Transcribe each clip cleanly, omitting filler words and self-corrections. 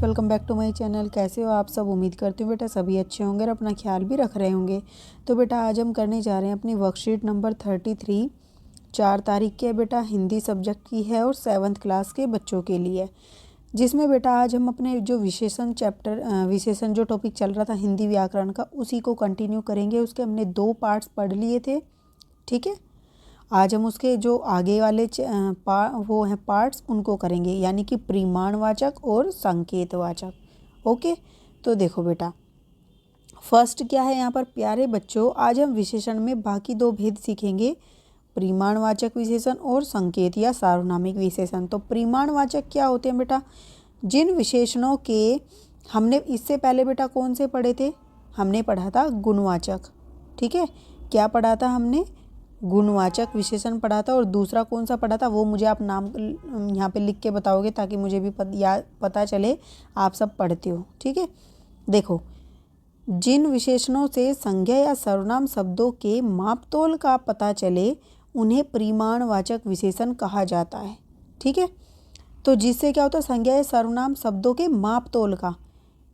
Friends, welcome back to my channel. कैसे हो आप सब? उम्मीद करती हूँ बेटा सभी अच्छे होंगे और अपना ख्याल भी रख रहे होंगे। तो बेटा आज हम करने जा रहे हैं अपनी वर्कशीट नंबर 33। 4 तारीख के बेटा हिंदी सब्जेक्ट की है और 7th क्लास के बच्चों के लिए, जिसमें बेटा आज हम अपने जो विशेषण जो टॉपिक चल रहा था हिंदी व्याकरण का, उसी को कंटिन्यू करेंगे। उसके हमने 2 पार्ट्स पढ़ लिए थे, ठीक है। आज हम उसके जो आगे वाले वो हैं पार्ट्स, उनको करेंगे, यानी कि परिमाणवाचक और संकेतवाचक। ओके, तो देखो बेटा, फर्स्ट क्या है यहाँ पर प्यारे बच्चों, आज हम विशेषण में बाकी 2 भेद सीखेंगे, परिमाणवाचक विशेषण और संकेत या सार्वनामिक विशेषण। तो परिमाणवाचक क्या होते हैं बेटा? जिन विशेषणों के हमने इससे पहले बेटा कौन से पढ़े थे? हमने पढ़ा था गुणवाचक, ठीक है। क्या पढ़ा था हमने? गुणवाचक विशेषण पढ़ा था। और दूसरा कौन सा पढ़ा था वो मुझे आप नाम यहाँ पे लिख के बताओगे, ताकि मुझे भी पता चले आप सब पढ़ते हो, ठीक है। देखो, जिन विशेषणों से संज्ञा या सर्वनाम शब्दों के मापतोल का पता चले उन्हें परिमाणवाचक विशेषण कहा जाता है, ठीक है। तो जिससे क्या होता है? संज्ञा या सर्वनाम शब्दों के मापतोल का।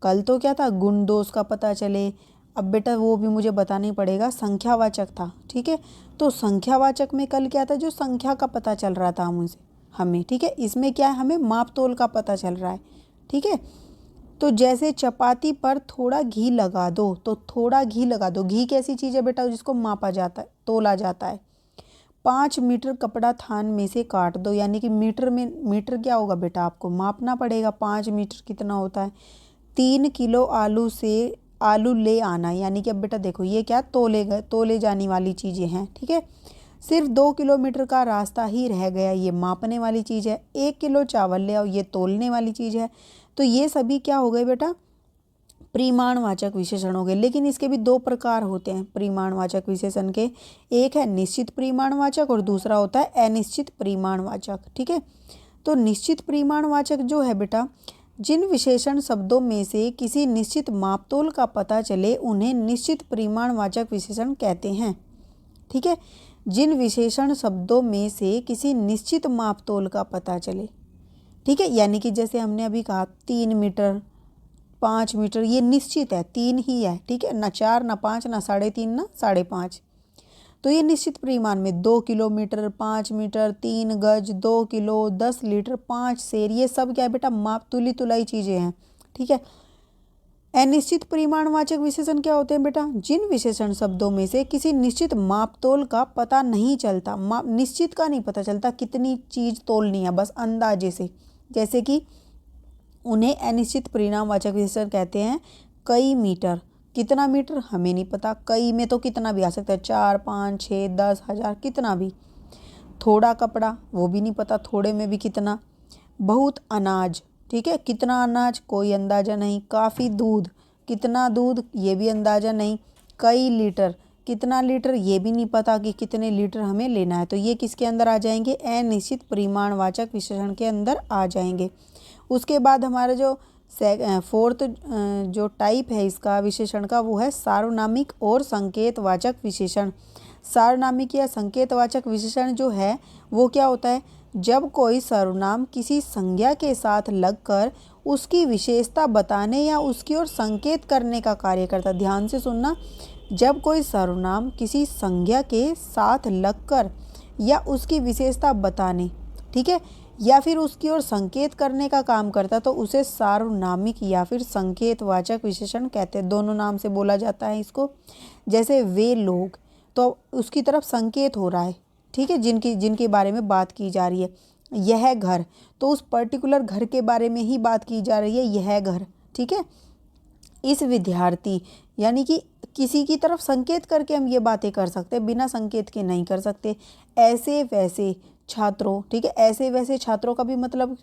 कल तो क्या था? गुण दोष का पता चले। अब बेटा वो भी मुझे बताना ही पड़ेगा, संख्यावाचक था, ठीक है। तो संख्यावाचक में कल क्या था? जो संख्या का पता चल रहा था हमें, ठीक है। इसमें क्या है? हमें मापतोल का पता चल रहा है, ठीक है। तो जैसे चपाती पर थोड़ा घी लगा दो, तो थोड़ा घी लगा दो। घी कैसी चीज़ है बेटा? जिसको मापा जाता है, तोला जाता है। 5 मीटर कपड़ा थान में से काट दो, यानी कि मीटर क्या होगा बेटा? आपको मापना पड़ेगा 5 मीटर कितना होता है। 3 किलो आलू ले आना, यानी कि अब बेटा देखो ये क्या? तोले जाने वाली चीज़ें हैं, ठीक है। सिर्फ 2 किलोमीटर का रास्ता ही रह गया, ये मापने वाली चीज़ है। 1 किलो चावल ले आओ, ये तोलने वाली चीज़ है। तो ये सभी क्या हो गए बेटा? परिमाणवाचक विशेषण हो गए। लेकिन इसके भी 2 प्रकार होते हैं परिमाणवाचक विशेषण के। एक है निश्चित परिमाणवाचक और दूसरा होता है अनिश्चित परिमाणवाचक, ठीक है। तो निश्चित परिमाणवाचक जो है बेटा, जिन विशेषण शब्दों में से किसी निश्चित मापतोल का पता चले उन्हें निश्चित परिमाणवाचक विशेषण कहते हैं, ठीक है। जिन विशेषण शब्दों में से किसी निश्चित मापतोल का पता चले, ठीक है, यानी कि जैसे हमने अभी कहा 3 मीटर 5 मीटर, ये निश्चित है, 3 ही है, ठीक है। ना 4 ना 5 ना 3.5 ना 5.5। तो ये निश्चित परिमाण में 2 किलोमीटर 5 मीटर 3 गज 2 किलो 10 लीटर 5 सेर, ये सब क्या है बेटा? तुलाई चीज़ें हैं, ठीक है। अनिश्चित परिमाणवाचक विशेषण क्या होते हैं बेटा? जिन विशेषण शब्दों में से किसी निश्चित मापतोल का पता नहीं चलता, निश्चित का नहीं पता चलता कितनी चीज़ तोलनी है, बस अंदाजे से, जैसे कि उन्हें अनिश्चित परिमाणवाचक विशेषण कहते हैं। कई मीटर, कितना मीटर हमें नहीं पता, कई में तो कितना भी आ सकता है, 4 5 6 10 1000, कितना भी। थोड़ा कपड़ा, वो भी नहीं पता थोड़े में भी कितना। बहुत अनाज, ठीक है, कितना अनाज कोई अंदाज़ा नहीं। काफ़ी दूध, कितना दूध ये भी अंदाज़ा नहीं। कई लीटर, कितना लीटर ये भी नहीं पता कि कितने लीटर हमें लेना है। तो ये किसके अंदर आ जाएंगे? अनिश्चित परिमाणवाचक विशेषण के अंदर आ जाएंगे। उसके बाद हमारा जो 4th जो टाइप है इसका विशेषण का, वो है सार्वनामिक और संकेतवाचक विशेषण। सार्वनामिक या संकेतवाचक विशेषण जो है वो क्या होता है? जब कोई सर्वनाम किसी संज्ञा के साथ लगकर उसकी विशेषता बताने या उसकी ओर संकेत करने का कार्य करता है। ध्यान से सुनना, जब कोई सर्वनाम किसी संज्ञा के साथ लगकर या उसकी विशेषता बताने, ठीक है, या फिर उसकी ओर संकेत करने का काम करता, तो उसे सार्वनामिक या फिर संकेतवाचक विशेषण कहते हैं। दोनों नाम से बोला जाता है इसको। जैसे वे लोग, तो उसकी तरफ संकेत हो रहा है, ठीक है, जिनके बारे में बात की जा रही है। यह घर, तो उस पर्टिकुलर घर के बारे में ही बात की जा रही है, यह घर, ठीक है। इस विद्यार्थी, यानी कि किसी की तरफ संकेत करके हम ये बातें कर सकते हैं, बिना संकेत के नहीं कर सकते। ऐसे वैसे छात्रों, ठीक है, ऐसे वैसे छात्रों का भी मतलब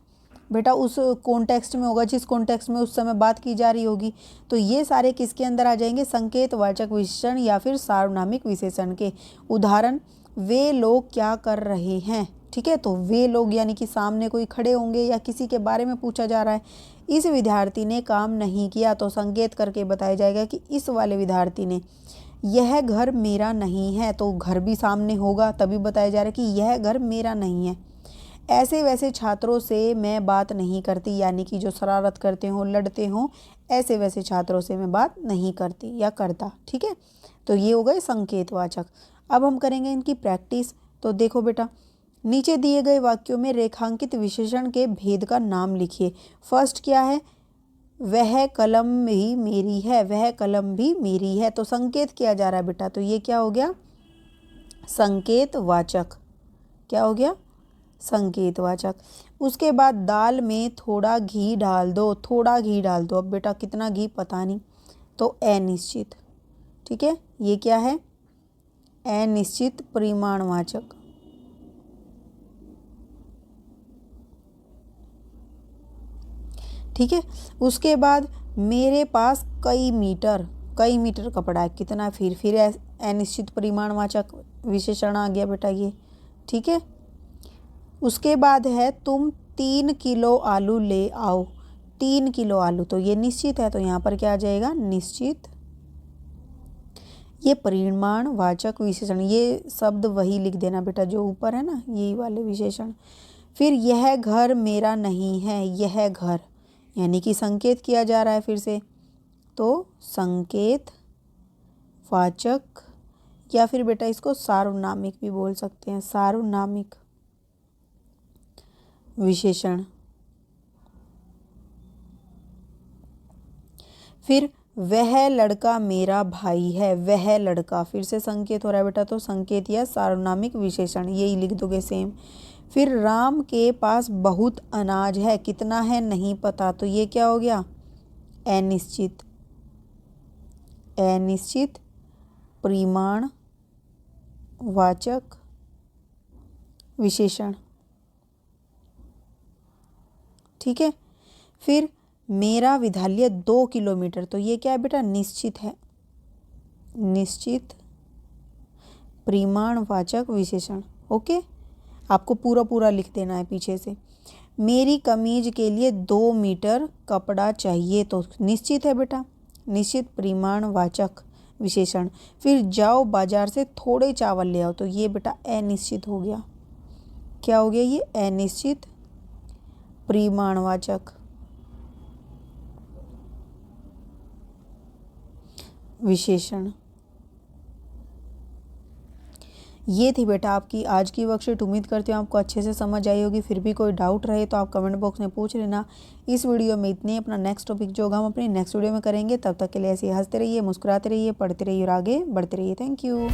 बेटा उस कॉन्टेक्स्ट में होगा जिस कॉन्टेक्स्ट में उस समय बात की जा रही होगी। तो ये सारे किसके अंदर आ जाएंगे? संकेतवाचक विशेषण या फिर सार्वनामिक विशेषण के। उदाहरण, वे लोग क्या कर रहे हैं, ठीक है। तो वे लोग यानी कि सामने कोई खड़े होंगे या किसी के बारे में पूछा जा रहा है। इस विद्यार्थी ने काम नहीं किया, तो संकेत करके बताया जाएगा कि इस वाले विद्यार्थी ने। यह घर मेरा नहीं है, तो घर भी सामने होगा, तभी बताया जा रहा है कि यह घर मेरा नहीं है। ऐसे वैसे छात्रों से मैं बात नहीं करती, यानी कि जो शरारत करते हो, लड़ते हो, ऐसे वैसे छात्रों से मैं बात नहीं करती या करता। ठीक है, तो ये हो गए संकेतवाचक। अब हम करेंगे इनकी प्रैक्टिस। तो देखो बेटा, नीचे दिए गए वाक्यों में रेखांकित विशेषण के भेद का नाम लिखिए। फर्स्ट क्या है? वह कलम भी मेरी है, वह कलम भी मेरी है। तो संकेत किया जा रहा है बेटा, तो ये क्या हो गया? संकेतवाचक। क्या हो गया? संकेतवाचक। उसके बाद दाल में थोड़ा घी डाल दो, थोड़ा घी डाल दो। अब बेटा कितना घी पता नहीं, तो अनिश्चित। ठीक है, ये क्या है? अनिश्चित परिमाणवाचक। ठीक है, उसके बाद मेरे पास कई मीटर कपड़ा है। कितना? फिर अनिश्चित परिमाणवाचक विशेषण आ गया बेटा ये। ठीक है, उसके बाद है तुम 3 किलो आलू ले आओ। 3 किलो आलू, तो ये निश्चित है, तो यहाँ पर क्या आ जाएगा? निश्चित। ये परिमाणवाचक विशेषण, ये शब्द वही लिख देना बेटा जो ऊपर है ना, यही वाले विशेषण। फिर यह घर मेरा नहीं है, यह घर, यानी कि संकेत किया जा रहा है फिर से, तो संकेत वाचक, या फिर बेटा इसको सार्वनामिक भी बोल सकते हैं, सार्वनामिक विशेषण। फिर वह लड़का मेरा भाई है, वह लड़का, फिर से संकेत हो रहा है बेटा, तो संकेत या सार्वनामिक विशेषण, यही लिख दोगे सेम। फिर राम के पास बहुत अनाज है, कितना है नहीं पता, तो ये क्या हो गया? अनिश्चित। अनिश्चित परिमाणवाचक विशेषण। ठीक है, फिर मेरा विद्यालय 2 किलोमीटर, तो ये क्या है बेटा? निश्चित है, निश्चित परिमाणवाचक विशेषण। ओके, आपको पूरा लिख देना है पीछे से। मेरी कमीज के लिए 2 मीटर कपड़ा चाहिए, तो निश्चित है बेटा, निश्चित परिमाणवाचक विशेषण। फिर जाओ बाजार से थोड़े चावल ले आओ, तो ये बेटा अनिश्चित हो गया। क्या हो गया? ये अनिश्चित परिमाणवाचक विशेषण। ये थी बेटा आपकी आज की वर्कशीट। उम्मीद करती हूँ आपको अच्छे से समझ आई होगी। फिर भी कोई डाउट रहे तो आप कमेंट बॉक्स में पूछ लेना। इस वीडियो में इतने। अपना नेक्स्ट टॉपिक जो होगा हम अपनी नेक्स्ट वीडियो में करेंगे। तब तक के लिए ऐसे ही हंसते रहिए, मुस्कुराते रहिए, पढ़ते रहिए और आगे बढ़ते रहिए। Thank you.